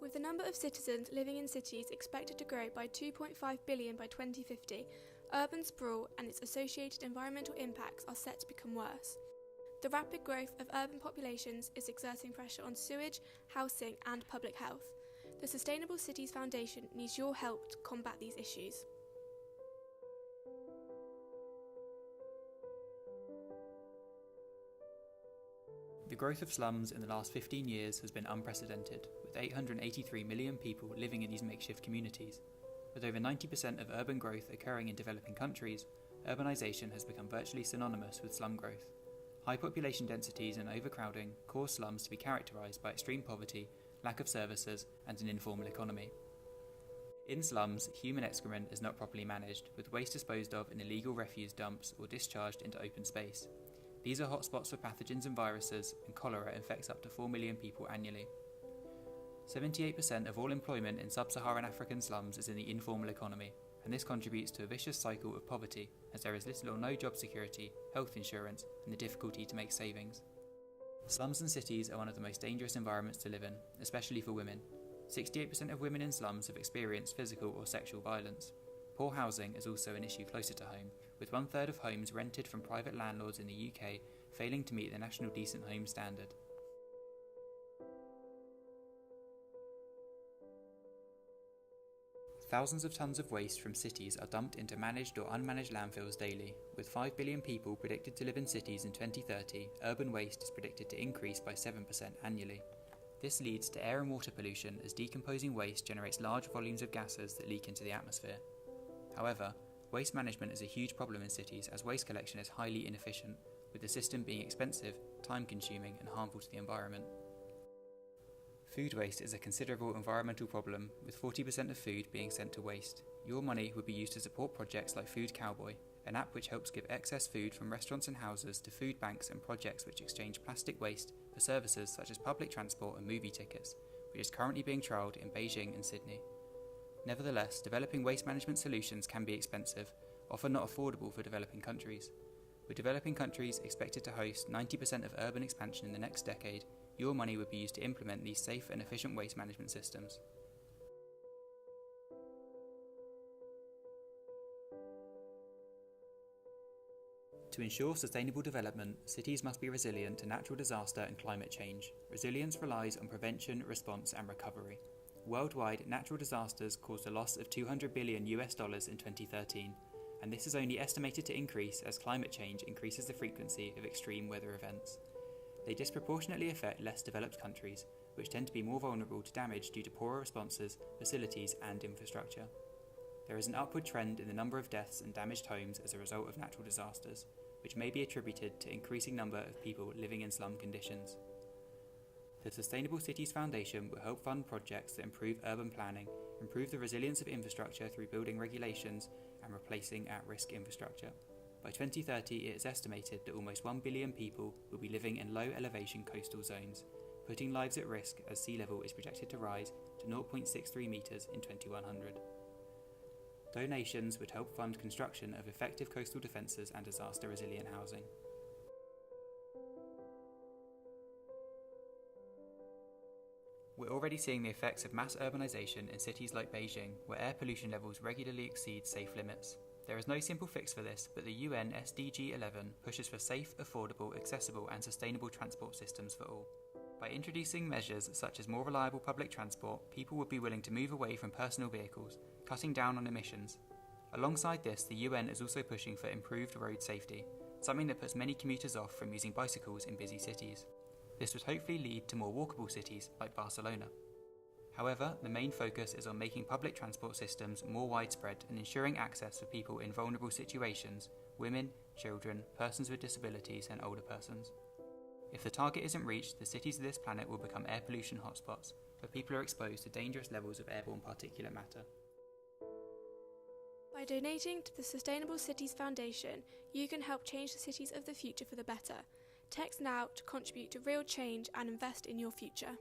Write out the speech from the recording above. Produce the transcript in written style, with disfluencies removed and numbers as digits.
With the number of citizens living in cities expected to grow by 2.5 billion by 2050, urban sprawl and its associated environmental impacts are set to become worse. The rapid growth of urban populations is exerting pressure on sewage, housing and public health. The Sustainable Cities Foundation needs your help to combat these issues. The growth of slums in the last 15 years has been unprecedented, with 883 million people living in these makeshift communities. With over 90% of urban growth occurring in developing countries, urbanisation has become virtually synonymous with slum growth. High population densities and overcrowding cause slums to be characterised by extreme poverty, lack of services, and an informal economy. In slums, human excrement is not properly managed, with waste disposed of in illegal refuse dumps or discharged into open space. These are hotspots for pathogens and viruses, and cholera infects up to 4 million people annually. 78% of all employment in sub-Saharan African slums is in the informal economy, and this contributes to a vicious cycle of poverty, as there is little or no job security, health insurance, and the difficulty to make savings. Slums and cities are one of the most dangerous environments to live in, especially for women. 68% of women in slums have experienced physical or sexual violence. Poor housing is also an issue closer to home, with 1/3 of homes rented from private landlords in the UK failing to meet the National Decent Homes Standard. Thousands of tonnes of waste from cities are dumped into managed or unmanaged landfills daily. With 5 billion people predicted to live in cities in 2030, urban waste is predicted to increase by 7% annually. This leads to air and water pollution as decomposing waste generates large volumes of gases that leak into the atmosphere. However, waste management is a huge problem in cities as waste collection is highly inefficient, with the system being expensive, time-consuming and harmful to the environment. Food waste is a considerable environmental problem, with 40% of food being sent to waste. Your money would be used to support projects like Food Cowboy, an app which helps give excess food from restaurants and houses to food banks and projects which exchange plastic waste for services such as public transport and movie tickets, which is currently being trialled in Beijing and Sydney. Nevertheless, developing waste management solutions can be expensive, often not affordable for developing countries. With developing countries expected to host 90% of urban expansion in the next decade, your money would be used to implement these safe and efficient waste management systems. To ensure sustainable development, cities must be resilient to natural disaster and climate change. Resilience relies on prevention, response and recovery. Worldwide, natural disasters caused a loss of $200 billion in 2013, and this is only estimated to increase as climate change increases the frequency of extreme weather events. They disproportionately affect less developed countries, which tend to be more vulnerable to damage due to poorer responses, facilities and infrastructure. There is an upward trend in the number of deaths and damaged homes as a result of natural disasters, which may be attributed to increasing number of people living in slum conditions. The Sustainable Cities Foundation will help fund projects that improve urban planning, improve the resilience of infrastructure through building regulations and replacing at-risk infrastructure. By 2030, it is estimated that almost 1 billion people will be living in low-elevation coastal zones, putting lives at risk as sea level is projected to rise to 0.63 metres in 2100. Donations would help fund construction of effective coastal defences and disaster-resilient housing. We're already seeing the effects of mass urbanisation in cities like Beijing, where air pollution levels regularly exceed safe limits. There is no simple fix for this, but the UN SDG11 pushes for safe, affordable, accessible and sustainable transport systems for all. By introducing measures such as more reliable public transport, people would be willing to move away from personal vehicles, cutting down on emissions. Alongside this, the UN is also pushing for improved road safety, something that puts many commuters off from using bicycles in busy cities. This would hopefully lead to more walkable cities like Barcelona. However, the main focus is on making public transport systems more widespread and ensuring access for people in vulnerable situations, women, children, persons with disabilities and older persons. If the target isn't reached, the cities of this planet will become air pollution hotspots, where people are exposed to dangerous levels of airborne particulate matter. By donating to the Sustainable Cities Foundation, you can help change the cities of the future for the better. Text now to contribute to real change and invest in your future.